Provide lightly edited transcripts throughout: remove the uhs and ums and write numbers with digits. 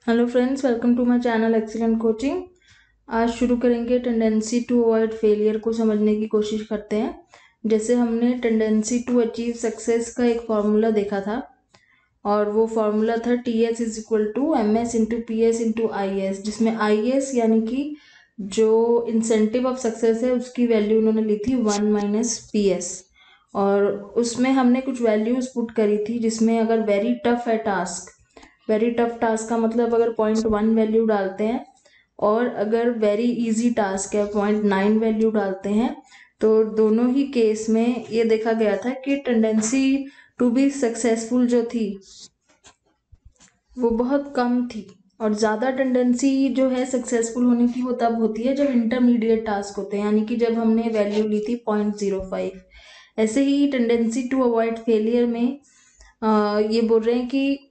Hello friends, welcome to my channel excellent coaching. आज शुरू करेंगे टेंडेंसी टू अवॉइड फेलियर को समझने की कोशिश करते हैं। जैसे हमने टेंडेंसी टू अचीव सक्सेस का एक फॉर्मूला देखा था और वो फॉर्मूला था TS is equal to MS into PS into IS, जिसमें IS यानी कि जो इंसेंटिव ऑफ सक्सेस है उसकी वैल्यू उन्होंने ली थी 1 माइनस PS और उसमें हमने कुछ वैल्यूज पुट करी थी जिसमें अगर वेरी टफ है टास्क, वेरी टफ टास्क का मतलब अगर 0.1 वैल्यू डालते हैं और अगर वेरी इजी टास्क है 0.9 वैल्यू डालते हैं, तो दोनों ही केस में ये देखा गया था कि टेंडेंसी टू बी सक्सेसफुल जो थी वो बहुत कम थी। और ज़्यादा टेंडेंसी जो है सक्सेसफुल होने की वो तब होती है जब इंटरमीडिएट टास्क होते हैं, यानी कि जब हमने वैल्यू ली थी 0.05। ऐसे ही टेंडेंसी टू अवॉइड फेलियर में ये बोल रहे हैं कि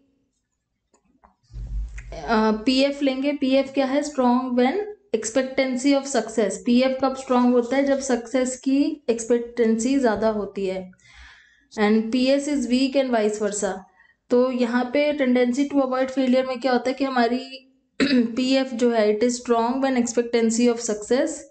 PF लेंगे। PF क्या है? Strong when expectancy of success. PF कब स्ट्रॉन्ग होता है? जब सक्सेस की एक्सपेक्टेंसी ज़्यादा होती है। And PS is weak and vice versa. तो यहाँ पे टेंडेंसी टू अवॉइड फेलियर में क्या होता है कि हमारी PF जो है it is strong when expectancy of success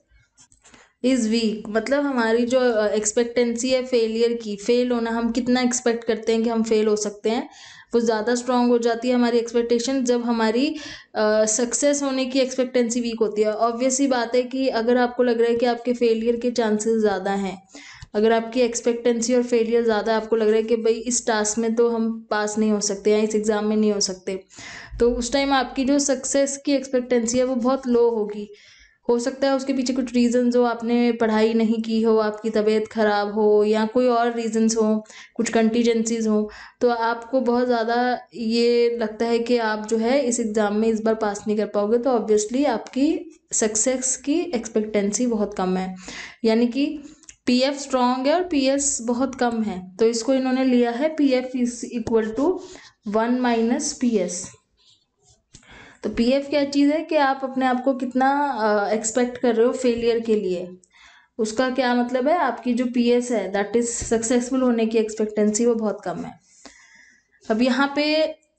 is weak. मतलब हमारी जो एक्सपेक्टेंसी है फेलियर की, फेल होना, हम कितना एक्सपेक्ट करते हैं कि हम फेल हो सकते हैं, वो ज़्यादा स्ट्रांग हो जाती है हमारी एक्सपेक्टेशन जब हमारी सक्सेस होने की एक्सपेक्टेंसी वीक होती है। ऑब्वियस ही बात है कि अगर आपको लग रहा है कि आपके फेलियर के चांसेस ज़्यादा हैं, अगर आपकी एक्सपेक्टेंसी और फेलियर ज़्यादा, आपको लग रहा है कि भाई इस टास्क में तो हम पास नहीं हो सकते या इस एग्ज़ाम में नहीं हो सकते, तो उस टाइम आपकी जो सक्सेस की एक्सपेक्टेंसी है वो बहुत लो होगी। हो सकता है उसके पीछे कुछ रीजंस हो, आपने पढ़ाई नहीं की हो, आपकी तबीयत खराब हो या कोई और रीजंस हो, कुछ कंटीजेंसीज हो, तो आपको बहुत ज़्यादा ये लगता है कि आप जो है इस एग्ज़ाम में इस बार पास नहीं कर पाओगे, तो ऑब्वियसली आपकी सक्सेस की एक्सपेक्टेंसी बहुत कम है। यानी कि PF स्ट्रॉन्ग है और PS बहुत कम है, तो इसको इन्होंने लिया है PF is equal to 1 minus PS। तो PF क्या चीज़ है कि आप अपने आप को कितना एक्सपेक्ट कर रहे हो फेलियर के लिए, उसका क्या मतलब है। आपकी जो PS है दैट इज सक्सेसफुल होने की एक्सपेक्टेंसी वो बहुत कम है। अब यहाँ पे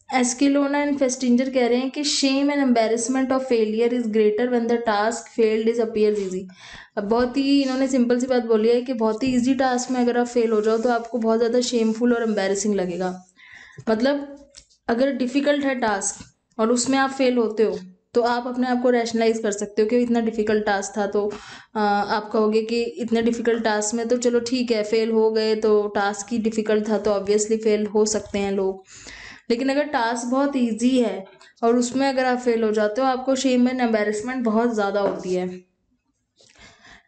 एस्किलोना एंड फेस्टिंजर कह रहे हैं कि shame and embarrassment of failure is greater when the task failed is appears easy. अब बहुत ही इन्होंने सिंपल सी बात बोली है कि बहुत ही इजी टास्क में अगर आप फेल हो जाओ तो आपको बहुत ज़्यादा शेमफुल और एम्बेरसिंग लगेगा। मतलब अगर डिफ़िकल्ट है टास्क और उसमें आप फेल होते हो तो आप अपने आप को रैशनलाइज कर सकते हो कि इतना डिफ़िकल्ट टास्क था, तो आप कहोगे कि इतने डिफ़िकल्ट टास्क में तो चलो ठीक है, फेल हो गए तो टास्क ही डिफ़िकल्ट था तो ऑब्वियसली फेल हो सकते हैं लोग। लेकिन अगर टास्क बहुत ईजी है और उसमें अगर आप फेल हो जाते हो, आपको शेम एंड एम्बेरसमेंट बहुत ज़्यादा होती है।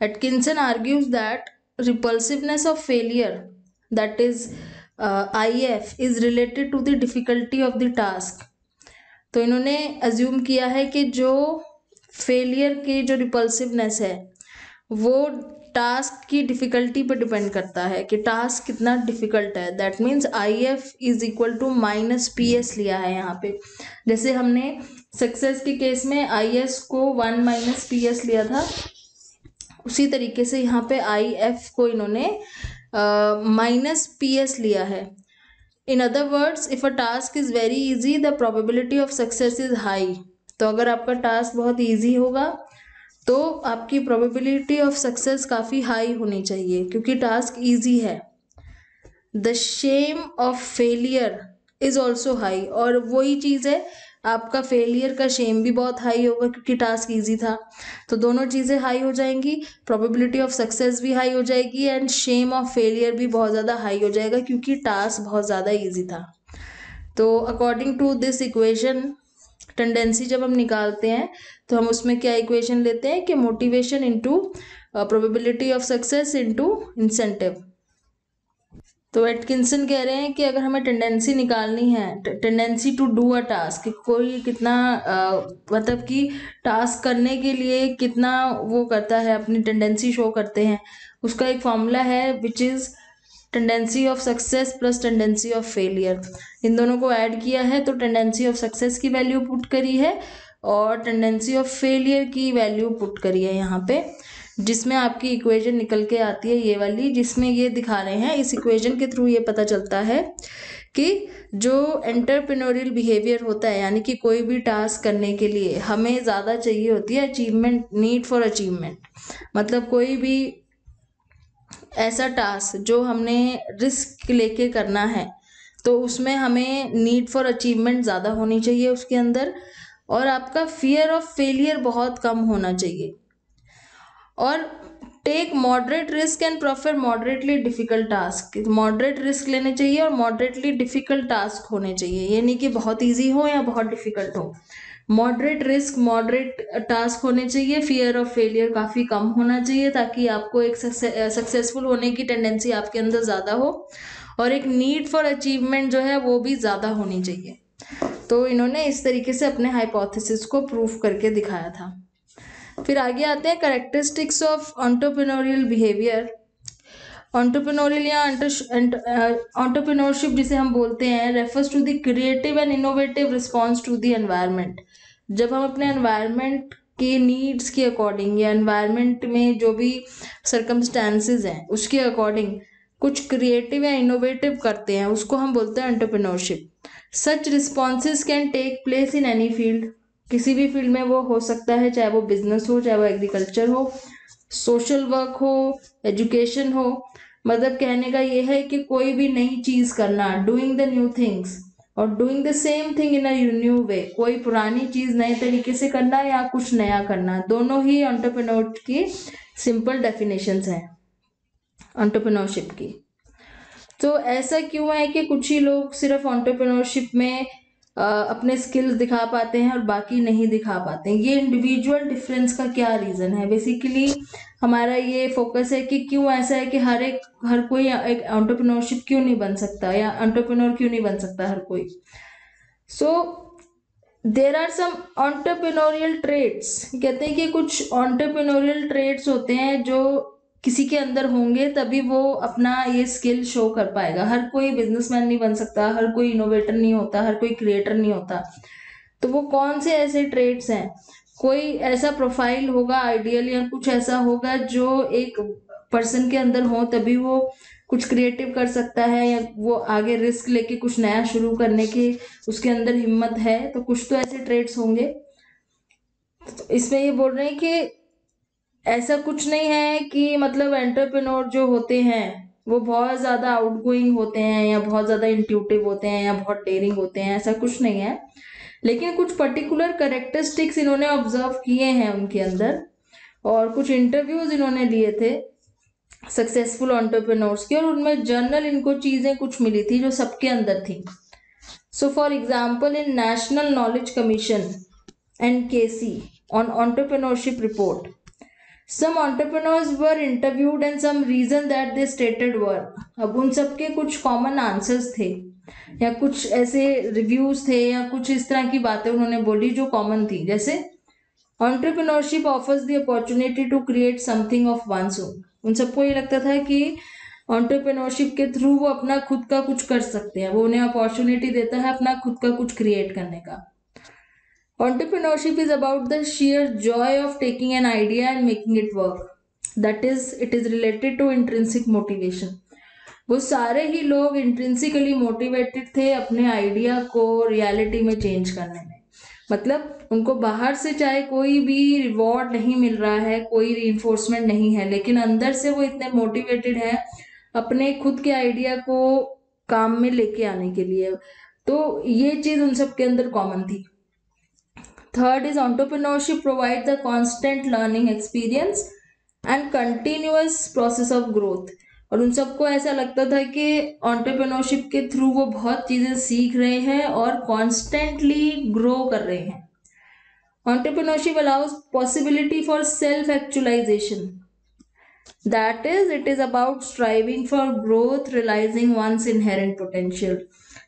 Atkinson argues that repulsiveness of failure, that is IF, is related to the difficulty of the task। तो इन्होंने अज्यूम किया है कि जो फेलियर की जो रिपल्सिवनेस है वो टास्क की डिफ़िकल्टी पर डिपेंड करता है कि टास्क कितना डिफ़िकल्ट है। That means IF is equal to minus PS लिया है यहाँ पे। जैसे हमने सक्सेस के केस में IS को 1 माइनस PS लिया था, उसी तरीके से यहाँ पे IF को इन्होंने माइनस PS लिया है। In other words, if a task is very easy the probability of success is high. तो अगर आपका टास्क बहुत इजी होगा तो आपकी प्रोबेबिलिटी ऑफ सक्सेस काफ़ी हाई होनी चाहिए क्योंकि टास्क इजी है। The shame of failure is also high, और वही चीज़ है, आपका फेलियर का शेम भी बहुत हाई होगा क्योंकि टास्क इजी था। तो दोनों चीज़ें हाई हो जाएंगी, प्रोबेबिलिटी ऑफ सक्सेस भी हाई हो जाएगी एंड शेम ऑफ फेलियर भी बहुत ज़्यादा हाई हो जाएगा क्योंकि टास्क बहुत ज़्यादा ईजी था। तो according to this equation, tendency जब हम निकालते हैं तो हम उसमें क्या इक्वेशन लेते हैं कि motivation into probability of success into incentive. तो एटकिंसन कह रहे हैं कि अगर हमें टेंडेंसी निकालनी है, tendency to do a task, कोई कितना मतलब कि टास्क करने के लिए कितना वो करता है, अपनी टेंडेंसी शो करते हैं, उसका एक फॉर्मूला है which is tendency of success plus tendency of failure. इन दोनों को ऐड किया है तो टेंडेंसी ऑफ सक्सेस की वैल्यू पुट करी है और टेंडेंसी ऑफ फेलियर की वैल्यू पुट करी है यहाँ पे, जिसमें आपकी इक्वेशन निकल के आती है ये वाली, जिसमें ये दिखा रहे हैं। इस इक्वेशन के थ्रू ये पता चलता है कि जो एंटरप्रेन्योरियल बिहेवियर होता है, यानी कि कोई भी टास्क करने के लिए हमें ज़्यादा चाहिए होती है अचीवमेंट, नीड फॉर अचीवमेंट। मतलब कोई भी ऐसा टास्क जो हमने रिस्क लेके करना है तो उसमें हमें नीड फॉर अचीवमेंट ज़्यादा होनी चाहिए उसके अंदर, और आपका फियर ऑफ फेलियर बहुत कम होना चाहिए। और take moderate risk and prefer moderately difficult task. Moderate risk लेने चाहिए और मॉडरेटली डिफिकल्ट टास्क होने चाहिए, ये नहीं कि बहुत इजी हो या बहुत डिफिकल्ट हो। मॉडरेट रिस्क, मॉडरेट टास्क होने चाहिए। फियर ऑफ फेलियर काफ़ी कम होना चाहिए ताकि आपको एक सक्सेसफुल होने की टेंडेंसी आपके अंदर ज़्यादा हो, और एक नीड फॉर अचीवमेंट जो है वो भी ज़्यादा होनी चाहिए। तो इन्होंने इस तरीके से अपने हाइपोथेसिस को प्रूफ करके दिखाया था। फिर आगे आते हैं characteristics of entrepreneurial behaviour. Entrepreneurial या एंटरप्रेन्योरशिप जिसे हम बोलते हैं refers to the creative and innovative response to the environment. जब हम अपने एनवायरनमेंट के नीड्स के अकॉर्डिंग या एनवायरनमेंट में जो भी सर्कमस्टांसेस हैं उसके अकॉर्डिंग कुछ क्रिएटिव या इनोवेटिव करते हैं, उसको हम बोलते हैं entrepreneurship. Such responses can take place in any field. किसी भी फील्ड में वो हो सकता है, चाहे वो बिजनेस हो, चाहे वो एग्रीकल्चर हो, सोशल वर्क हो, एजुकेशन हो। मतलब कहने का ये है कि कोई भी नई चीज करना, डूइंग द न्यू थिंग्स और doing the same thing in a new way, कोई पुरानी चीज नए तरीके से करना या कुछ नया करना, दोनों ही एंटरप्रेन्योर की सिंपल डेफिनेशंस हैं एंटरप्रेन्योरशिप की। तो ऐसा क्यों है कि कुछ ही लोग सिर्फ एंटरप्रेन्योरशिप में अपने स्किल्स दिखा पाते हैं और बाकी नहीं दिखा पाते हैं? ये इंडिविजुअल डिफरेंस का क्या रीजन है? बेसिकली हमारा ये फोकस है कि क्यों ऐसा है कि हर कोई एक एंटरप्रेन्योरशिप क्यों नहीं बन सकता या एंटरप्रेन्योर क्यों नहीं बन सकता हर कोई। So there are some entrepreneurial traits. कहते हैं कि कुछ एंटरप्रेन्योरियल ट्रेड्स होते हैं जो किसी के अंदर होंगे तभी वो अपना ये स्किल शो कर पाएगा। हर कोई बिजनेसमैन नहीं बन सकता, हर कोई इनोवेटर नहीं होता, हर कोई क्रिएटर नहीं होता। तो वो कौन से ऐसे ट्रेड्स हैं? कोई ऐसा प्रोफाइल होगा आइडियल या कुछ ऐसा होगा जो एक पर्सन के अंदर हो तभी वो कुछ क्रिएटिव कर सकता है या वो आगे रिस्क लेके कुछ नया शुरू करने की उसके अंदर हिम्मत है। तो कुछ तो ऐसे ट्रेड्स होंगे। तो इसमें ये बोल रहे हैं कि ऐसा कुछ नहीं है कि मतलब एंटरप्रेन्योर जो होते हैं वो बहुत ज्यादा आउटगोइंग होते हैं या बहुत ज्यादा इंट्यूटिव होते हैं या बहुत डेयरिंग होते हैं, ऐसा कुछ नहीं है। लेकिन कुछ पर्टिकुलर कैरेक्टरिस्टिक्स इन्होंने ऑब्जर्व किए हैं उनके अंदर, और कुछ इंटरव्यूज इन्होंने लिए थे सक्सेसफुल एंटरप्रेन्योर्स के, और उनमें जर्नल इनको चीजें कुछ मिली थी जो सबके अंदर थी। So for example in national knowledge commission NKC on entrepreneurship report, some entrepreneurs were interviewed and some reason that they stated were। अब उन सबके कुछ कॉमन आंसर्स थे या कुछ ऐसे रिव्यूज थे या कुछ इस तरह की बातें उन्होंने बोली जो कॉमन थी, जैसे entrepreneurship offers the opportunity to create something of one's own. उन सबको ये लगता था कि एंटरप्रेन्योरशिप के थ्रू वो अपना खुद का कुछ कर सकते हैं, वो उन्हें अपॉर्चुनिटी देता है अपना खुद का कुछ क्रिएट करने का। Entrepreneurship is about the sheer joy of taking an idea and making it work. That is, it is related to intrinsic motivation. वो सारे ही लोग इंट्रिंसिकली मोटिवेटेड थे अपने आइडिया को रियलिटी में चेंज करने में। मतलब उनको बाहर से चाहे कोई भी रिवॉर्ड नहीं मिल रहा है, कोई रीइंफोर्समेंट नहीं है, लेकिन अंदर से वो इतने मोटिवेटेड है अपने खुद के आइडिया को काम में लेके आने के लिए। तो ये चीज उन सब के अंदर कॉमन थी। Third is entrepreneurship provides a constant learning experience and continuous process of growth। और उन सबको ऐसा लगता था कि entrepreneurship के थ्रू वो बहुत चीजें सीख रहे हैं और कॉन्स्टेंटली ग्रो कर रहे हैं। Entrepreneurship allows possibility for self actualization, that is it is about striving for growth, realizing one's inherent potential।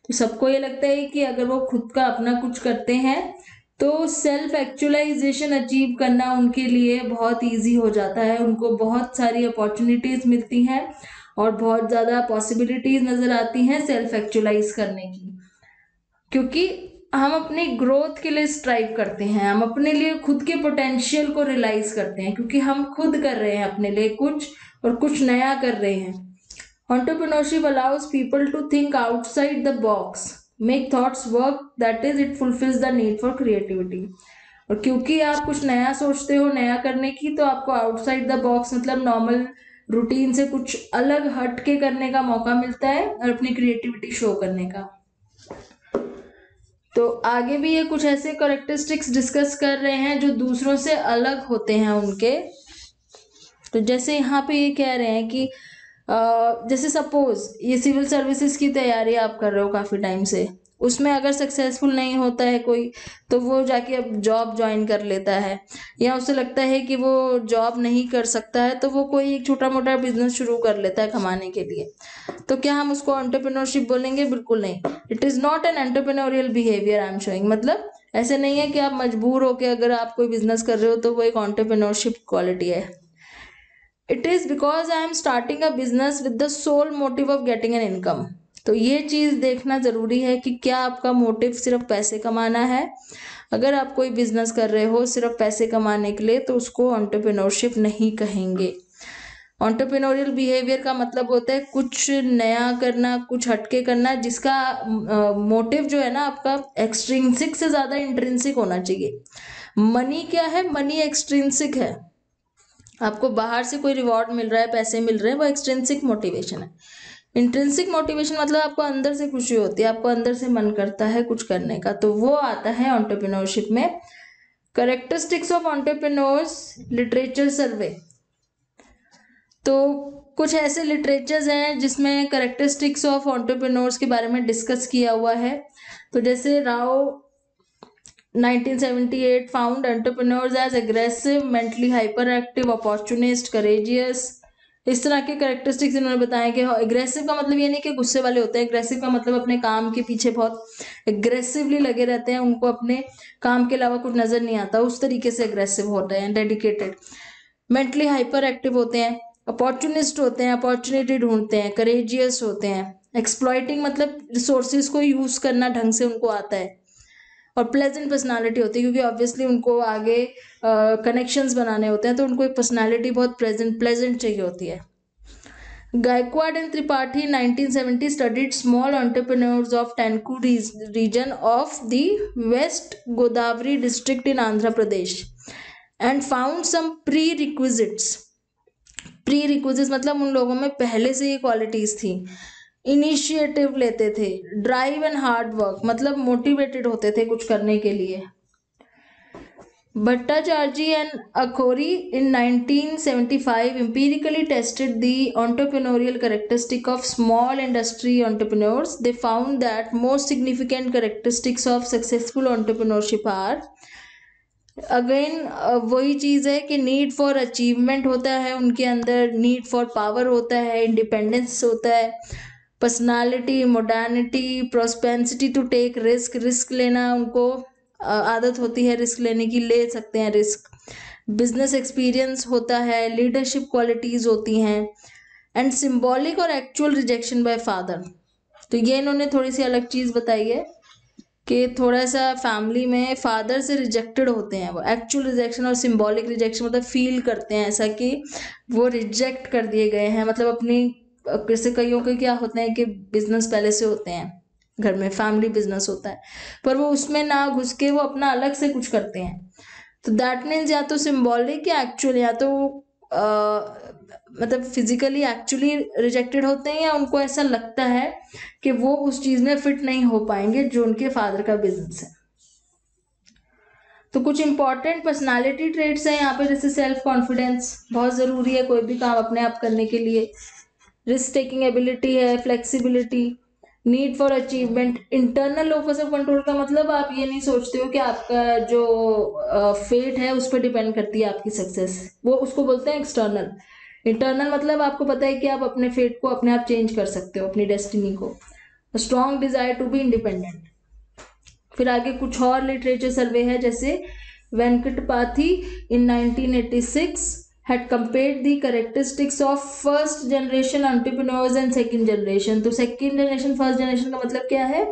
तो सबको ये लगता है कि अगर वो खुद का अपना कुछ करते हैं तो सेल्फ एक्चुअलाइजेशन अचीव करना उनके लिए बहुत इजी हो जाता है, उनको बहुत सारी अपॉर्चुनिटीज मिलती हैं और बहुत ज़्यादा पॉसिबिलिटीज नज़र आती हैं सेल्फ एक्चुअलाइज करने की, क्योंकि हम अपनी ग्रोथ के लिए स्ट्राइव करते हैं, हम अपने लिए खुद के पोटेंशियल को रियलाइज करते हैं क्योंकि हम खुद कर रहे हैं अपने लिए कुछ और कुछ नया कर रहे हैं। Entrepreneurship allows people to think outside the box, make thoughts work, that is it fulfills the need for creativity. और क्योंकि आप कुछ नया सोचते हो नया करने की, तो आपको आउटसाइड द बॉक्स मतलब नॉर्मल रूटीन से कुछ अलग हट के करने का मौका मिलता है और अपनी क्रिएटिविटी शो करने का। तो आगे भी ये कुछ ऐसे कैरेक्टरिस्टिक्स डिस्कस कर रहे हैं जो दूसरों से अलग होते हैं उनके। तो जैसे यहाँ पे ये कह रहे हैं कि जैसे सपोज ये सिविल सर्विसेज की तैयारी आप कर रहे हो काफ़ी टाइम से, उसमें अगर सक्सेसफुल नहीं होता है कोई, तो वो जाके अब जॉब ज्वाइन कर लेता है, या उसे लगता है कि वो जॉब नहीं कर सकता है तो वो कोई एक छोटा मोटा बिजनेस शुरू कर लेता है कमाने के लिए। तो क्या हम उसको एंटरप्रेन्योरशिप बोलेंगे? बिल्कुल नहीं। It is not an entrepreneurial behaviour I am showing. मतलब ऐसे नहीं है कि आप मजबूर होकर अगर आप कोई बिजनेस कर रहे हो तो वो एक एंटरप्रेन्योरशिप क्वालिटी है। It is because I am starting a business with the sole motive of getting an income. तो ये चीज़ देखना ज़रूरी है कि क्या आपका मोटिव सिर्फ पैसे कमाना है। अगर आप कोई बिजनेस कर रहे हो सिर्फ पैसे कमाने के लिए, तो उसको एंटरप्रेन्योरशिप नहीं कहेंगे। एंटरप्रेन्योरियल बिहेवियर का मतलब होता है कुछ नया करना, कुछ हटके करना, जिसका मोटिव जो है ना आपका एक्सट्रिंसिक से ज़्यादा इंट्रिंसिक होना चाहिए। मनी क्या है? मनी एक्सट्रिंसिक है। आपको बाहर से कोई रिवॉर्ड मिल रहा है, पैसे मिल रहे हैं, वो एक्सट्रिंसिक मोटिवेशन है। इंट्रिंसिक मोटिवेशन मतलब आपको अंदर से खुशी होती है, आपको अंदर से मन करता है कुछ करने का, तो वो आता है एंटरप्रेन्योरशिप में। कैरेक्टरिस्टिक्स ऑफ एंटरप्रेन्योर्स लिटरेचर सर्वे। तो कुछ ऐसे लिटरेचर्स हैं जिसमें कैरेक्टरिस्टिक्स ऑफ एंटरप्रेन्योर्स के बारे में डिस्कस किया हुआ है। तो जैसे Rao 1978 found entrepreneurs as aggressive, mentally hyperactive, opportunist, courageous. इस तरह के कैरेक्टरिस्टिक्स इन्होंने बताया कि एग्रेसिव का मतलब ये नहीं कि गुस्से वाले होते हैं। एग्रेसिव का मतलब अपने काम के पीछे बहुत एग्रेसिवली लगे रहते हैं, उनको अपने काम के अलावा कुछ नजर नहीं आता, उस तरीके से एग्रेसिव होते हैं, डेडिकेटेड। मेंटली हाइपर एक्टिव होते हैं, अपॉर्चुनिस्ट होते हैं, अपॉर्चुनिटी ढूंढते हैं, करेजियस होते हैं। एक्सप्लॉइटिंग मतलब रिसोर्सेज को यूज करना ढंग से उनको आता है। और प्लेजेंट पर्सनालिटी होती है, क्योंकि ऑब्वियसली उनको आगे कनेक्शंस बनाने होते हैं, तो उनको एक पर्सनालिटी बहुत प्लेजेंट चाहिए होती है। Gaikwad and Tripathi 1970 studied small entrepreneurs of Tanuku region of the west Godavari district in Andhra Pradesh and found some prerequisites मतलब उन लोगों में पहले से ये क्वालिटीज थी। इनिशिएटिव लेते थे, ड्राइव एंड हार्ड वर्क मतलब मोटिवेटेड होते थे कुछ करने के लिए। Bhattacharya and Akhori in 1975 empirically tested the entrepreneurial characteristic of small industry entrepreneurs. They found that most significant characteristics of successful entrepreneurship are again वही चीज़ है कि नीड फॉर अचीवमेंट होता है उनके अंदर, नीड फॉर पावर होता है, इंडिपेंडेंस होता है, पर्सनालिटी, मोडर्निटी, प्रोस्पेंसिटी टू टेक रिस्क लेना उनको आदत होती है, रिस्क लेने की, ले सकते हैं रिस्क। बिजनेस एक्सपीरियंस होता है, लीडरशिप क्वालिटीज़ होती हैं, एंड सिंबॉलिक और एक्चुअल रिजेक्शन बाय फादर। तो ये इन्होंने थोड़ी सी अलग चीज़ बताई है कि थोड़ा सा फैमिली में फादर से रिजेक्टेड होते हैं वो। एक्चुअल रिजेक्शन और सिंबॉलिक रिजेक्शन मतलब फील करते हैं ऐसा कि वो रिजेक्ट कर दिए गए हैं, मतलब अपनी जैसे कईयों के क्या होते हैं कि बिजनेस पहले से होते हैं, घर में फैमिली बिजनेस होता है, पर वो उसमें ना घुस के वो अपना अलग से कुछ करते हैं। तो दैट मीन्स या तो सिंबॉलिक या एक्चुअल, या तो मतलब फिजिकली एक्चुअली रिजेक्टेड होते हैं, या उनको ऐसा लगता है कि वो उस चीज में फिट नहीं हो पाएंगे जो उनके फादर का बिजनेस है। तो कुछ इंपॉर्टेंट पर्सनालिटी ट्रेट्स हैं यहाँ पे, जैसे सेल्फ कॉन्फिडेंस बहुत जरूरी है कोई भी काम अपने आप करने के लिए, रिस्क टेकिंग एबिलिटी है, flexibility, need for achievement. Internal locus of control का मतलब आप ये नहीं सोचते हो कि आपका जो फेट है उस पर डिपेंड करती है आपकी सक्सेस, वो उसको बोलते हैं एक्सटर्नल। इंटरनल मतलब आपको पता है कि आप अपने फेट को अपने आप चेंज कर सकते हो, अपनी डेस्टिनी को। Strong desire to be independent. फिर आगे कुछ और लिटरेचर सर्वे है, जैसे वेंकटपाथी in 1986 had compared the characteristics of first generation entrepreneurs and second generation। तो second generation first generation का मतलब क्या है?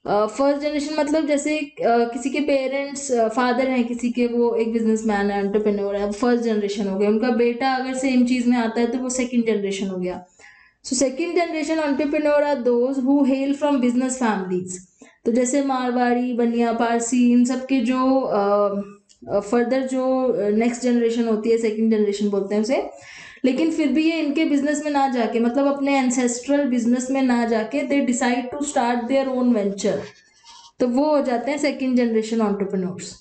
फर्स्ट जनरेशन मतलब जैसे किसी के पेरेंट्स फादर हैं किसी के, वो एक बिजनेसमैन है, एंटरप्रेन्योर है, फर्स्ट जनरेशन हो गया। उनका बेटा अगर सेम चीज में आता है तो वो सेकंड जनरेशन हो गया। So second generation entrepreneur are those who hail from business families. तो जैसे मारवाड़ी, बनिया, पारसी, इन सब के जो फर्दर जो नेक्स्ट जनरेशन होती है, सेकेंड जनरेशन बोलते हैं उसे, लेकिन फिर भी ये इनके बिजनेस में ना जाके, मतलब अपने एंसेस्ट्रल बिजनेस में ना जाके, they decide to start their own venture, तो वो हो जाते हैं second generation entrepreneurs.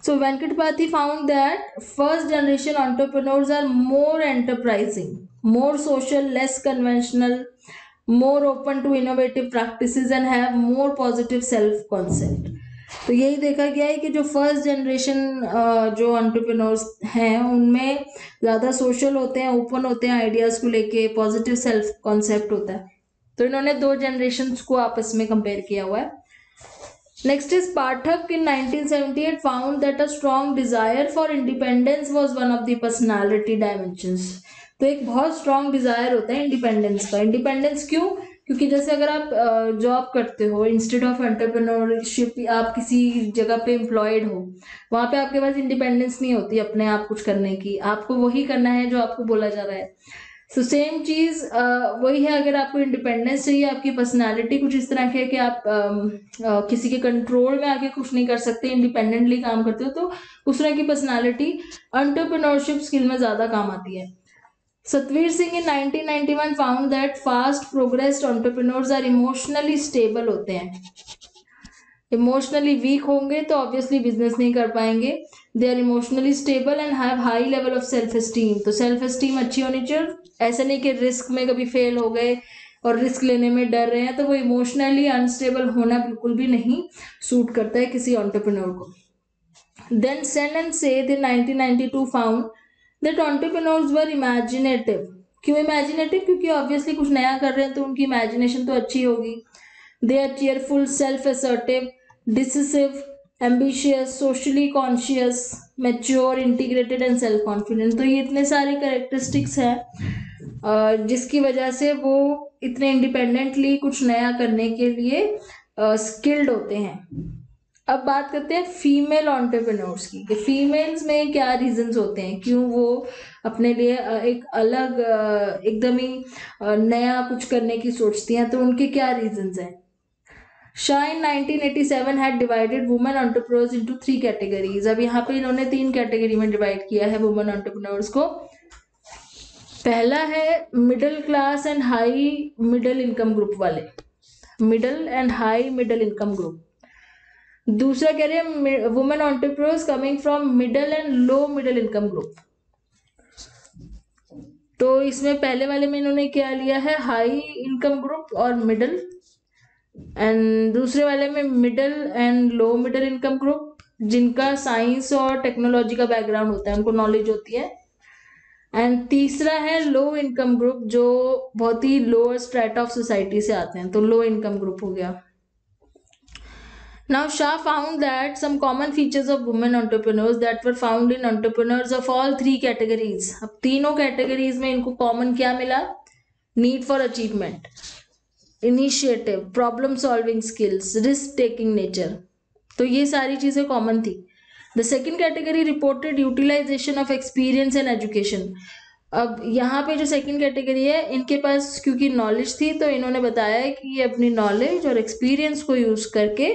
So Venkatapati found that first generation entrepreneurs are more enterprising, more social, less conventional, more open to innovative practices and have more positive self concept. तो यही देखा गया है कि जो फर्स्ट जनरेशन जो एंटरप्रेन्योर्स हैं उनमें ज़्यादा सोशल होते हैं, ओपन होते हैं आइडियाज़ को लेके, पॉजिटिव सेल्फ कॉन्सेप्ट होता है। तो इन्होंने दो जनरेशन्स को आपस में कंपेयर किया हुआ है। Next is Pathak in 1978 found that a strong desire for independence was one of the personality dimensions. तो एक बहुत स्ट्रॉन्ग डिजायर होता है इंडिपेंडेंस का। इंडिपेंडेंस क्यों? क्योंकि जैसे अगर आप जॉब करते हो, इंस्टेड ऑफ एंटरप्रेन्योरशिप आप किसी जगह पे एम्प्लॉयड हो, वहां पे आपके पास इंडिपेंडेंस नहीं होती अपने आप कुछ करने की, आपको वही करना है जो आपको बोला जा रहा है। सो सेम चीज वही है, अगर आपको इंडिपेंडेंस चाहिए, आपकी पर्सनालिटी कुछ इस तरह की है कि आप किसी के कंट्रोल में आके कुछ नहीं कर सकते, इंडिपेंडेंटली काम करते हो, तो उस तरह की पर्सनालिटी एंटरप्रेन्योरशिप स्किल में ज्यादा काम आती है। Satveer Singh in 1991 found that fast progressed entrepreneurs are emotionally stable होते हैं। इमोशनली वीक होंगे तो ऑब्वियसली बिजनेस नहीं कर पाएंगे। They are emotionally stable and have high level of self esteem. तो सेल्फ एस्टीम अच्छी होनी चाहिए। ऐसा नहीं कि रिस्क में कभी फेल हो गए और रिस्क लेने में डर रहे हैं, तो वो इमोशनली अनस्टेबल होना बिल्कुल भी नहीं सूट करता है किसी एंटरप्रेन्योर को। Then Sen and Seth in 1992 found that entrepreneurs were imaginative. क्यों इमेजिनेटिव? क्योंकि ऑब्वियसली कुछ नया कर रहे हैं तो उनकी इमेजिनेशन तो अच्छी होगी। They are cheerful, self assertive, decisive, ambitious, socially conscious, mature, integrated and self confident. तो ये इतने सारे कैरेक्टरिस्टिक्स हैं जिसकी वजह से वो इतने इंडिपेंडेंटली कुछ नया करने के लिए स्किल्ड होते हैं। अब बात करते हैं फीमेल एंटरप्रेन्योर्स की, कि फीमेल्स में क्या रीजंस होते हैं, क्यों वो अपने लिए एक अलग एकदम ही नया कुछ करने की सोचती हैं, तो उनके क्या रीजंस हैं। Shah in 1987 had divided women entrepreneurs into 3 categories. अब यहाँ पे इन्होंने 3 कैटेगरी में डिवाइड किया है वुमेन एंटरप्रेन्योर्स को। पहला है middle class and high middle income group वाले, middle and high middle income group. दूसरा कह रहे हैं women entrepreneurs coming from middle and low middle income group. तो इसमें पहले वाले में इन्होंने क्या लिया है, हाई इनकम ग्रुप और मिडिल, एंड दूसरे वाले में middle and low middle income group, जिनका साइंस और टेक्नोलॉजी का बैकग्राउंड होता है, उनको नॉलेज होती है। एंड तीसरा है लो इनकम ग्रुप, जो बहुत ही लोअर स्ट्रेट ऑफ सोसाइटी से आते हैं, तो लो इनकम ग्रुप हो गया। Now Shah found that some common features of women entrepreneurs that were found in entrepreneurs of all 3 categories. अब तीनों कैटेगरीज में इनको कॉमन क्या मिला? Need for achievement, initiative, problem solving skills, risk taking nature. तो ये सारी चीजें कॉमन थी। The second category reported utilization of experience and education. अब यहाँ पे जो सेकंड कैटेगरी है, इनके पास क्योंकि नॉलेज थी, तो इन्होंने बताया है कि ये अपनी नॉलेज और एक्सपीरियंस को यूज करके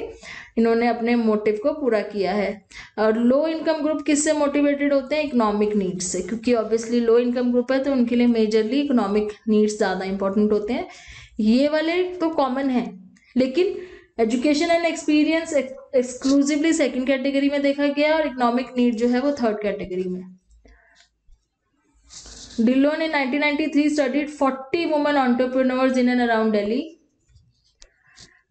इन्होंने अपने मोटिव को पूरा किया है। और लो इनकम ग्रुप किससे मोटिवेटेड होते हैं? इकोनॉमिक नीड्स से, क्योंकि ऑब्वियसली लो इनकम ग्रुप है तो उनके लिए मेजरली इकोनॉमिक नीड्स ज़्यादा इंपॉर्टेंट होते हैं। ये वाले तो कॉमन है, लेकिन education and experience exclusively second category में देखा गया और इकोनॉमिक नीड जो है वो थर्ड कैटेगरी में। Dillon in 1993 studied 40 women entrepreneurs in and around Delhi.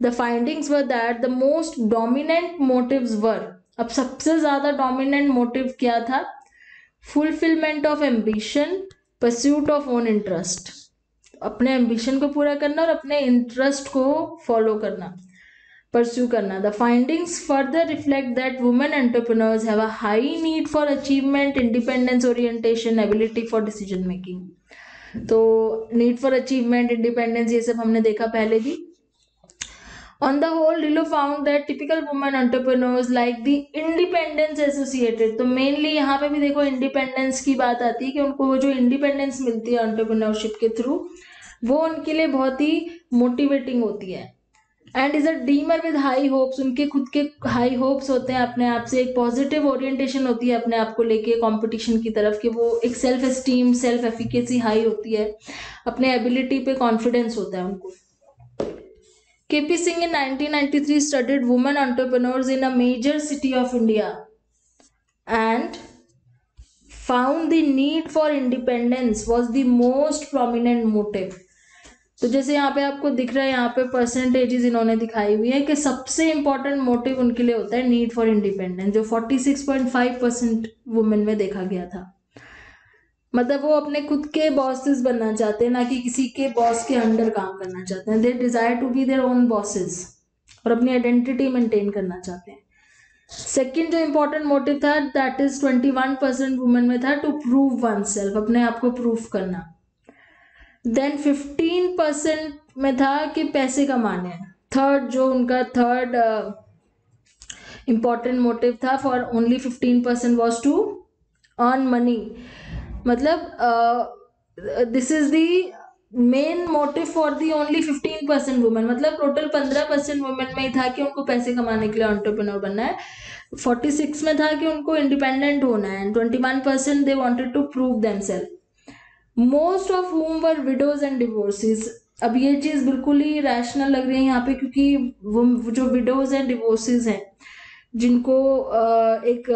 The findings were that the most dominant motives were, अब सबसे ज्यादा dominant motive क्या था? Fulfillment of ambition, pursuit of own interest. अपने ambition को पूरा करना और अपने interest को follow करना, pursue करना। The findings further reflect that women entrepreneurs have a high need for achievement, independence, orientation, ability for decision making. तो need for achievement, independence, ये सब हमने देखा पहले भी। On the whole, Rillo found that typical women entrepreneurs like the independence associated, तो mainly यहाँ पे भी देखो इंडिपेंडेंस की बात आती है कि उनको वो जो इंडिपेंडेंस मिलती है एंटरप्रेन्योरशिप के थ्रू वो उनके लिए बहुत ही मोटिवेटिंग होती है। And is a dreamer with high hopes, उनके खुद के हाई होप्स होते हैं अपने आप से, एक पॉजिटिव ओरिएंटेशन होती है अपने आप को लेके कंपटीशन की तरफ, कि वो एक self esteem self efficacy high होती है, अपने एबिलिटी पे कॉन्फिडेंस होता है उनको। KP Singh in 1993 studied women entrepreneurs in a major city of India and found the need for independence was the most prominent motive. तो जैसे यहाँ पे आपको दिख रहा है, यहाँ पे परसेंटेजेस इन्होंने दिखाई हुई है कि सबसे इंपॉर्टेंट मोटिव उनके लिए होता है नीड फॉर इंडिपेंडेंस, जो 46.5% वुमेन में देखा गया था। मतलब वो अपने खुद के बॉसेस बनना चाहते हैं, ना कि किसी के बॉस के अंडर काम करना चाहते हैं। They desire to be their own bosses और अपनी आइडेंटिटी मेंटेन करना चाहते हैं। सेकंड जो इंपॉर्टेंट मोटिव था दैट इज 21% वुमेन में था, टू प्रूव वन सेल्फ, अपने आप को प्रूव करना। देन 15% में था कि पैसे कमाने हैं। थर्ड जो उनका थर्ड इंपॉर्टेंट मोटिव था for only 15% was to earn money. मतलब this is the main motive for the only 15% women, मतलब टोटल 15% वुमेन में ही था कि उनको पैसे कमाने के लिए एंटरप्रेन्योर बनना है। 46 में था कि उनको इंडिपेंडेंट होना है, and 21% they wanted to prove themselves. Most of whom were widows and divorces. अब ये चीज बिल्कुल ही रैशनल लग रही है यहाँ पे, क्योंकि वो जो विडोज एंड डिवोर्सेस हैं जिनको एक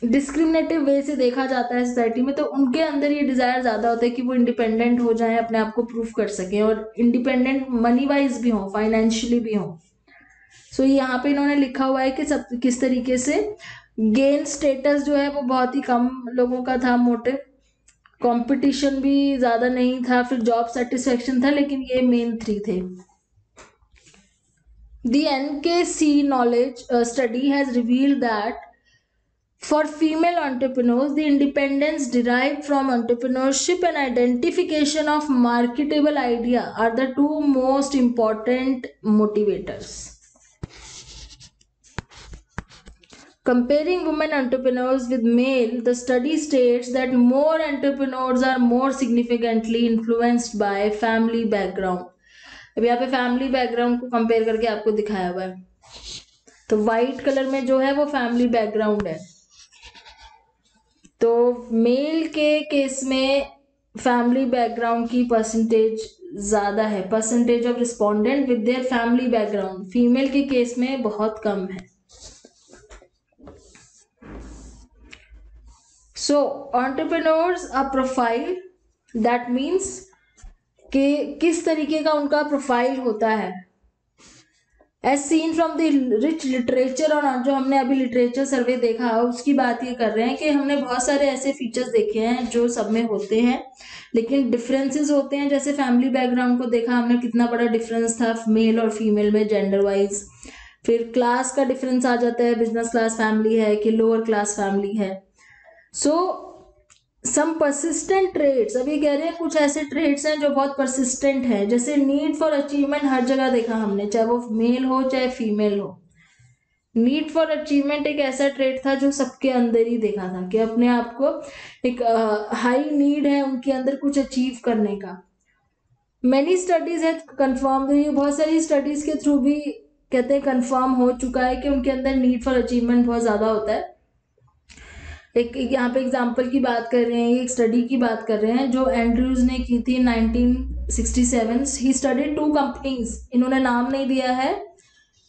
डिस्क्रिमिनेटिव वे से देखा जाता है सोसाइटी में, तो उनके अंदर ये डिजायर ज्यादा होता है कि वो इंडिपेंडेंट हो जाएं, अपने आप को प्रूव कर सकें और इंडिपेंडेंट मनी वाइज भी हो, फाइनेंशियली भी हो। सो यहाँ पे इन्होंने लिखा हुआ है कि सब किस तरीके से गेन स्टेटस जो है वो बहुत ही कम लोगों का था मोटिव, कंपटीशन भी ज्यादा नहीं था, फिर जॉब सेटिस्फेक्शन था, लेकिन ये मेन 3 थे। The NKC knowledge study has revealed that for female entrepreneurs, the independence derived from entrepreneurship and identification of marketable idea are the 2 most important motivators. Comparing women entrepreneurs with male, the study states that more entrepreneurs are more significantly influenced by family background. अब यहाँ पे family background को compare करके आपको दिखाया हुआ है, तो व्हाइट कलर में जो है वो फैमिली बैकग्राउंड है। तो मेल के केस में फैमिली बैकग्राउंड की परसेंटेज ज्यादा है, percentage of respondent with their family background. Female के केस में बहुत कम है। So entrepreneurs a profile, that means कि किस तरीके का उनका प्रोफाइल होता है। As seen from the rich literature, और जो हमने अभी लिटरेचर सर्वे देखा उसकी बात ये कर रहे हैं कि हमने बहुत सारे ऐसे फीचर्स देखे हैं जो सब में होते हैं, लेकिन डिफरेंसेस होते हैं। जैसे फैमिली बैकग्राउंड को देखा हमने, कितना बड़ा डिफरेंस था मेल और फीमेल में जेंडर वाइज। फिर क्लास का डिफरेंस आ जाता है, बिजनेस क्लास फैमिली है कि लोअर क्लास फैमिली है। सो सम परसिस्टेंट ट्रेड्स, अभी कह रहे हैं कुछ ऐसे ट्रेड्स हैं जो बहुत परसिस्टेंट है, जैसे नीड फॉर अचीवमेंट हर जगह देखा हमने, चाहे वो मेल हो चाहे फीमेल हो। नीड फॉर अचीवमेंट एक ऐसा ट्रेड था जो सबके अंदर ही देखा था कि अपने आप को एक हाई नीड है उनके अंदर कुछ अचीव करने का। मैनी स्टडीज है कंफर्म, बहुत सारी स्टडीज के थ्रू भी कहते हैं कंफर्म हो चुका है कि उनके अंदर नीड फॉर अचीवमेंट बहुत ज्यादा होता है। एक यहाँ पे एग्जाम्पल की बात कर रहे हैं, एक स्टडी की बात कर रहे हैं जो एंड्रयूज ने की थी 1967। ही स्टडीड 2 कंपनीज, इन्होंने नाम नहीं दिया है,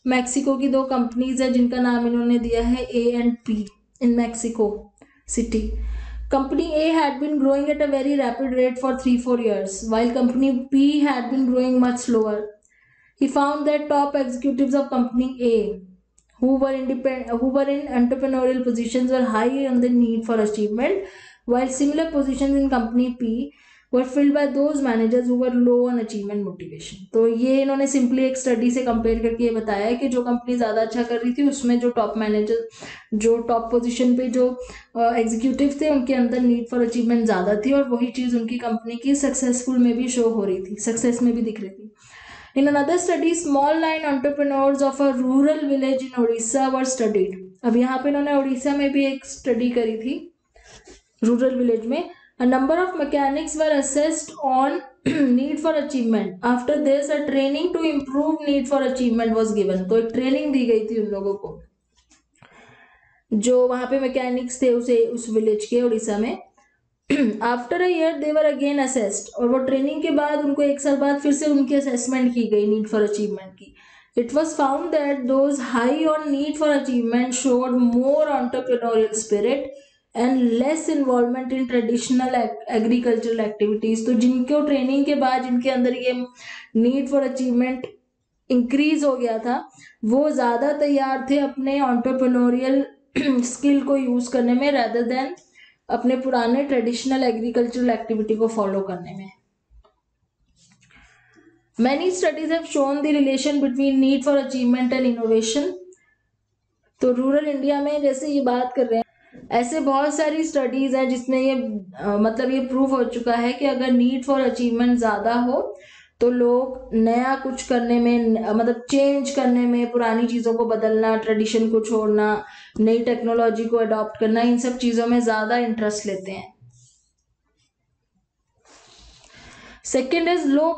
मैक्सिको की 2 कंपनीज है जिनका नाम इन्होंने दिया है A and P in Mexico city. Company A had been growing at a very rapid rate for 3-4 years, while company P had been growing much slower. He found that top executives of company A who were in entrepreneurial positions were high on the need for achievement, while similar positions in company P were filled by those managers who were low on achievement motivation. तो ये इन्होंने simply एक study से compare करके ये बताया है कि जो कंपनी ज़्यादा अच्छा कर रही थी उसमें जो टॉप मैनेजर, जो टॉप पोजीशन पे जो एग्जीक्यूटिव थे उनके अंदर नीड फॉर अचीवमेंट ज़्यादा थी, और वही चीज़ उनकी कंपनी की सक्सेसफुल में भी शो हो रही थी, सक्सेस में भी दिख रही थी। In another study, small line entrepreneurs of a rural village in Odisha were studied. अब यहाँ पे इन्होंने उड़ीसा में भी एक स्टडी करी थी रूरल विलेज में. A number of mechanics were assessed on need for achievement. After this, a training to improve need for achievement was given. तो एक ट्रेनिंग दी गई थी उन लोगों को जो वहां पे मैकेनिक्स थे उस विलेज के उड़ीसा में. After a year they were again assessed, और वो ट्रेनिंग के बाद उनको 1 साल बाद फिर से उनकी असेसमेंट की गई नीड फॉर अचीवमेंट की. It was found that those high on need for achievement showed more entrepreneurial spirit and less involvement in traditional agricultural activities. तो जिनको ट्रेनिंग के बाद जिनके अंदर ये नीड फॉर अचीवमेंट इंक्रीज हो गया था, वो ज्यादा तैयार थे अपने एंटरप्रेन्योरियल स्किल को यूज करने में rather देन अपने पुराने ट्रेडिशनल एग्रीकल्चरल एक्टिविटी को फॉलो करने में. Many studies have shown the relation between need for achievement and innovation. तो रूरल इंडिया में जैसे ये बात कर रहे हैं, ऐसे बहुत सारी स्टडीज हैं जिसमें ये मतलब ये प्रूव हो चुका है कि अगर नीड फॉर अचीवमेंट ज्यादा हो तो लोग नया कुछ करने में, मतलब चेंज करने में, पुरानी चीजों को बदलना, ट्रेडिशन को छोड़ना, नई टेक्नोलॉजी को अडॉप्ट करना, इन सब चीजों में ज्यादा इंटरेस्ट लेते हैं. Second is low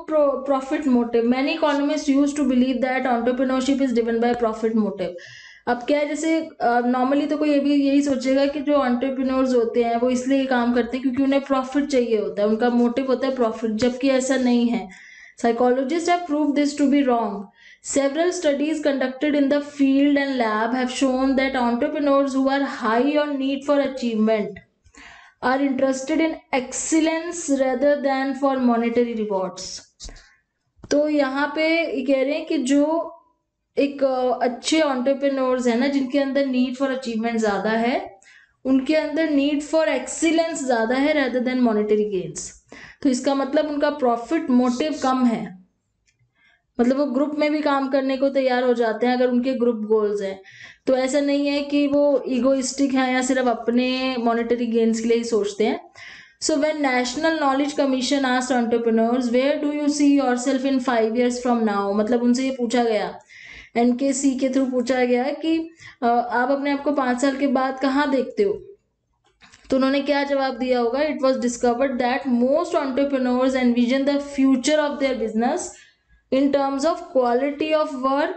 profit motive. Many economists used to believe that entrepreneurship is driven by profit motive. अब क्या है, जैसे नॉर्मली तो कोई यही सोचेगा कि जो एंटरप्रेन्योर्स होते हैं वो इसलिए काम करते हैं क्योंकि उन्हें प्रॉफिट चाहिए होता है, उनका मोटिव होता है प्रॉफिट, जबकि ऐसा नहीं है. Psychologists have proved this to be wrong. Several studies conducted in the field and lab have shown that entrepreneurs who are high on need for achievement are interested in excellence rather than for monetary rewards. तो यहाँ पे कह रहे हैं कि जो एक अच्छे एंटरप्रेन्योर्स है ना, जिनके अंदर नीड फॉर अचीवमेंट ज्यादा है, उनके अंदर नीड फॉर एक्सीलेंस ज्यादा है rather than monetary gains. तो इसका मतलब उनका प्रॉफिट मोटिव कम है, मतलब वो ग्रुप में भी काम करने को तैयार हो जाते हैं अगर उनके ग्रुप गोल्स हैं. तो ऐसा नहीं है कि वो इगोइस्टिक है या सिर्फ अपने मॉनेटरी गेन्स के लिए ही सोचते हैं. So when national knowledge commission asked entrepreneurs where do you see yourself in 5 years from now, मतलब उनसे ये पूछा गया, एनकेसी के थ्रू पूछा गया कि आप अपने आप को 5 साल के बाद कहाँ देखते हो. तो उन्होंने क्या जवाब दिया होगा, it was discovered that most entrepreneurs envision the future of their business in terms of quality of work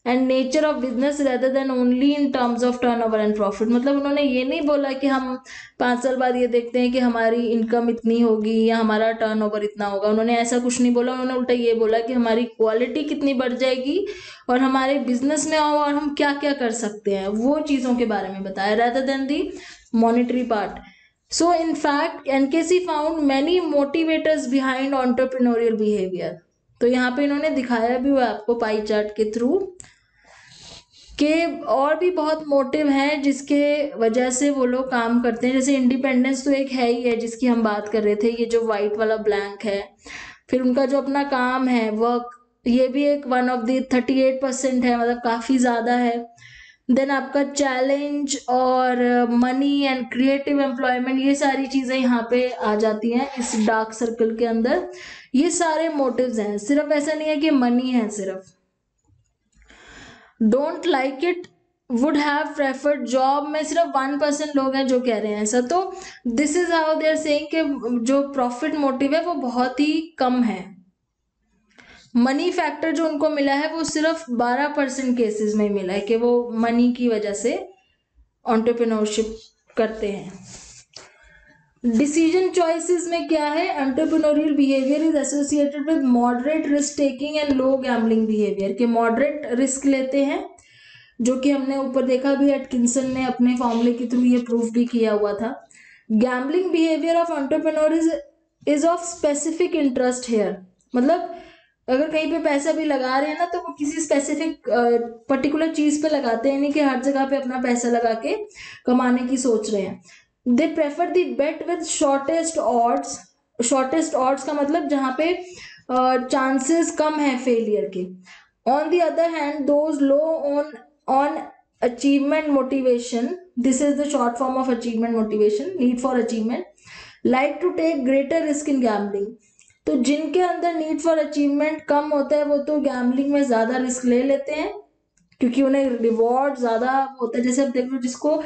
and nature of business rather than only in terms of turnover and profit. मतलब उन्होंने ये नहीं बोला कि हम 5 साल बाद ये देखते हैं कि हमारी इनकम इतनी होगी या हमारा टर्नओवर इतना होगा, उन्होंने ऐसा कुछ नहीं बोला. उन्होंने उल्टा ये बोला कि हमारी क्वालिटी कितनी बढ़ जाएगी और हमारे बिजनेस में और हम क्या क्या कर सकते हैं, वो चीज़ों के बारे में बताया rather than the monetary part. So in fact NKC found many motivators behind entrepreneurial behavior. तो यहाँ पे इन्होंने दिखाया भी हुआ आपको पाई चार्ट के थ्रू के और भी बहुत मोटिव हैं जिसके वजह से वो लोग काम करते हैं. जैसे इंडिपेंडेंस तो एक है ही है जिसकी हम बात कर रहे थे, ये जो वाइट वाला ब्लैंक है. फिर उनका जो अपना काम है वर्क, ये भी एक 1 of the 38% है, मतलब काफी ज्यादा है. देन आपका चैलेंज और मनी एंड क्रिएटिव एम्प्लॉयमेंट, ये सारी चीजें यहाँ पे आ जाती हैं इस डार्क सर्कल के अंदर. ये सारे मोटिव्स हैं, सिर्फ ऐसा नहीं है कि मनी है सिर्फ. Don't like it would have preferred job में सिर्फ 1% लोग हैं जो कह रहे हैं ऐसा. तो this is how they are saying कि जो प्रॉफिट मोटिव है वो बहुत ही कम है. मनी फैक्टर जो उनको मिला है वो सिर्फ 12% केसेस में मिला है कि वो मनी की वजह से एंटरप्रेन्योरशिप करते हैं. डिसीजन चॉइसेस में क्या है, entrepreneurial behaviour is associated with moderate risk taking and low gambling behaviour, के मॉडरेट रिस्क लेते हैं, जो कि हमने ऊपर देखा भी, एटकिंसन ने अपने फॉर्मूले के थ्रू ये प्रूफ भी किया हुआ था. Gambling behaviour of entrepreneur is of specific interest here, मतलब अगर कहीं पे पैसा भी लगा रहे हैं ना तो वो किसी स्पेसिफिक पर्टिकुलर चीज पे लगाते हैं, नहीं कि हर जगह पे अपना पैसा लगा के कमाने की सोच रहे हैं. They prefer the bet with shortest odds. Shortest odds का मतलब जहाँ पे चांसेस कम है फेलियर के. On the other hand those low on achievement motivation, this is the short form of achievement motivation, need for achievement, like to take greater risk in gambling. तो जिनके अंदर नीड फॉर अचीवमेंट कम होता है वो तो gambling में ज्यादा risk ले लेते हैं, क्योंकि उन्हें रिवॉर्ड ज्यादा होता है। जैसे अब देख लो, जिसको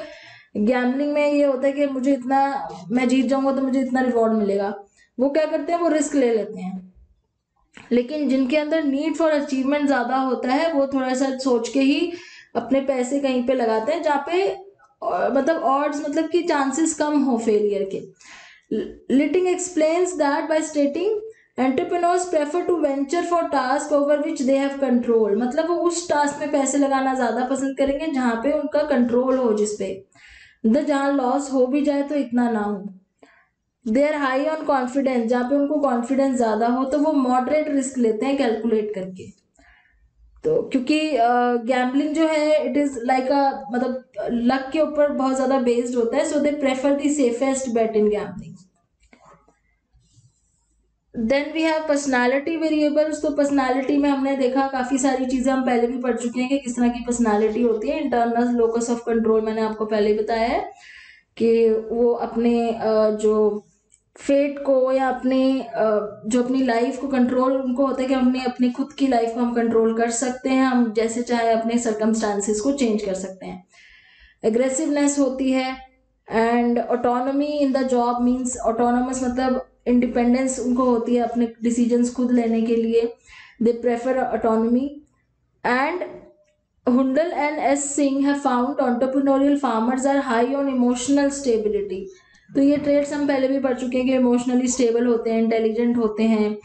गैम्बलिंग में ये होता है कि मुझे इतना, मैं जीत जाऊंगा तो मुझे इतना रिवॉर्ड मिलेगा, वो क्या करते हैं, वो रिस्क ले लेते हैं। लेकिन जिनके अंदर नीड फॉर अचीवमेंट ज्यादा होता है वो थोड़ा सा सोच के ही अपने पैसे कहीं पे लगाते हैं जहाँ पे मतलब ऑड्स, मतलब कि चांसेस कम हो फेलियर के। लिटिंग explains that by stating entrepreneurs prefer to venture for task over which they have control, मतलब वो उस टास्क में पैसे लगाना ज्यादा पसंद करेंगे जहां पे उनका कंट्रोल हो, जिसपे मतलब जहां लॉस हो भी जाए तो इतना ना हो। They are high on confidence, जहाँ पे उनको कॉन्फिडेंस ज्यादा हो तो वो मॉडरेट रिस्क लेते हैं कैलकुलेट करके। तो क्योंकि गैम्बलिंग जो है इट इज लाइक अ, मतलब लक के ऊपर बहुत ज्यादा बेस्ड होता है, so they prefer the safest bet in gambling. Then we have personality variables. तो पर्सनालिटी में हमने देखा काफी सारी चीजें हम पहले भी पढ़ चुके हैं कि किस तरह की पर्सनालिटी होती है। इंटरनल लोकस ऑफ कंट्रोल मैंने आपको पहले ही बताया है कि वो अपने जो फेट को या अपने जो अपनी लाइफ को कंट्रोल उनको होता है कि हमने अपनी खुद की लाइफ को हम कंट्रोल कर सकते हैं, हम जैसे चाहे अपने सर्कमस्टांसेस को चेंज कर सकते हैं। एग्रेसिवनेस होती है। And autonomy in the job means, autonomous मतलब इंडिपेंडेंस उनको होती है अपने डिसीजंस खुद लेने के लिए, they prefer autonomy. And Hundal and S. Singh have found entrepreneurial farmers are high on emotional stability। तो ये ट्रेड्स हम पहले भी पढ़ चुके हैं कि इमोशनली स्टेबल होते हैं, इंटेलिजेंट होते हैं,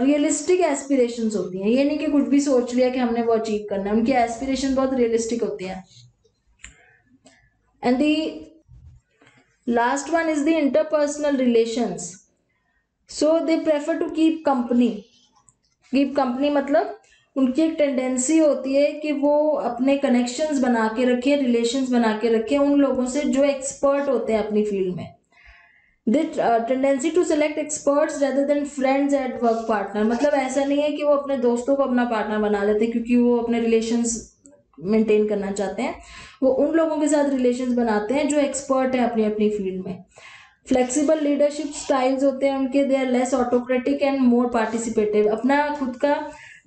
रियलिस्टिक एस्पिरेशंस होती हैं। ये नहीं कि कुछ भी सोच लिया कि हमने वो अचीव करना है, उनकी एस्पिरेशन बहुत रियलिस्टिक होती है। And the last one is the interpersonal relations. So they prefer to keep company. Keep company मतलब उनकी एक टेंडेंसी होती है कि वो अपने कनेक्शंस बना के रखे, रिलेशंस बना के रखे उन लोगों से जो एक्सपर्ट होते हैं अपनी फील्ड में। They tendency to select experts rather than friends at work partner, मतलब ऐसा नहीं है कि वो अपने दोस्तों को अपना पार्टनर बना लेते हैं क्योंकि वो अपने रिलेशंस मेंटेन करना चाहते हैं, वो उन लोगों के साथ रिलेशंस बनाते हैं जो एक्सपर्ट है अपनी अपनी फील्ड में। फ्लेक्सिबल लीडरशिप स्टाइल्स होते हैं उनके, they are less autocratic and more participative. अपना खुद का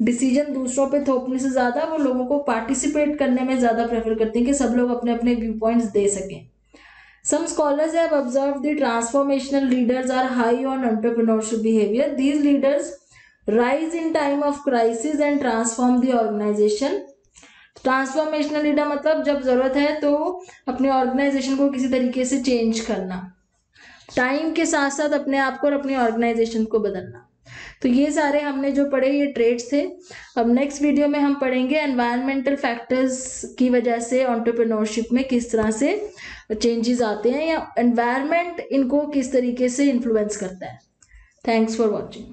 डिसीजन दूसरों पे थोपने से ज्यादा वो लोगों को पार्टिसिपेट करने में ज्यादा प्रेफर करते हैं कि सब लोग अपने अपने व्यू पॉइंट्स दे सकें। Some scholars have observed the transformational leaders are high on entrepreneurship behavior. These leaders rise in time of crisis and transform the organization. Transformational leader मतलब जब जरूरत है तो अपने ऑर्गेनाइजेशन को किसी तरीके से चेंज करना, टाइम के साथ साथ अपने आप को और अपनी ऑर्गेनाइजेशन को बदलना। तो ये सारे हमने जो पढ़े ये ट्रेड्स थे। अब नेक्स्ट वीडियो में हम पढ़ेंगे एनवायरमेंटल फैक्टर्स की वजह से एंटरप्रेन्योरशिप में किस तरह से चेंजेस आते हैं या एनवायरमेंट इनको किस तरीके से इन्फ्लुएंस करता है। Thanks for watching.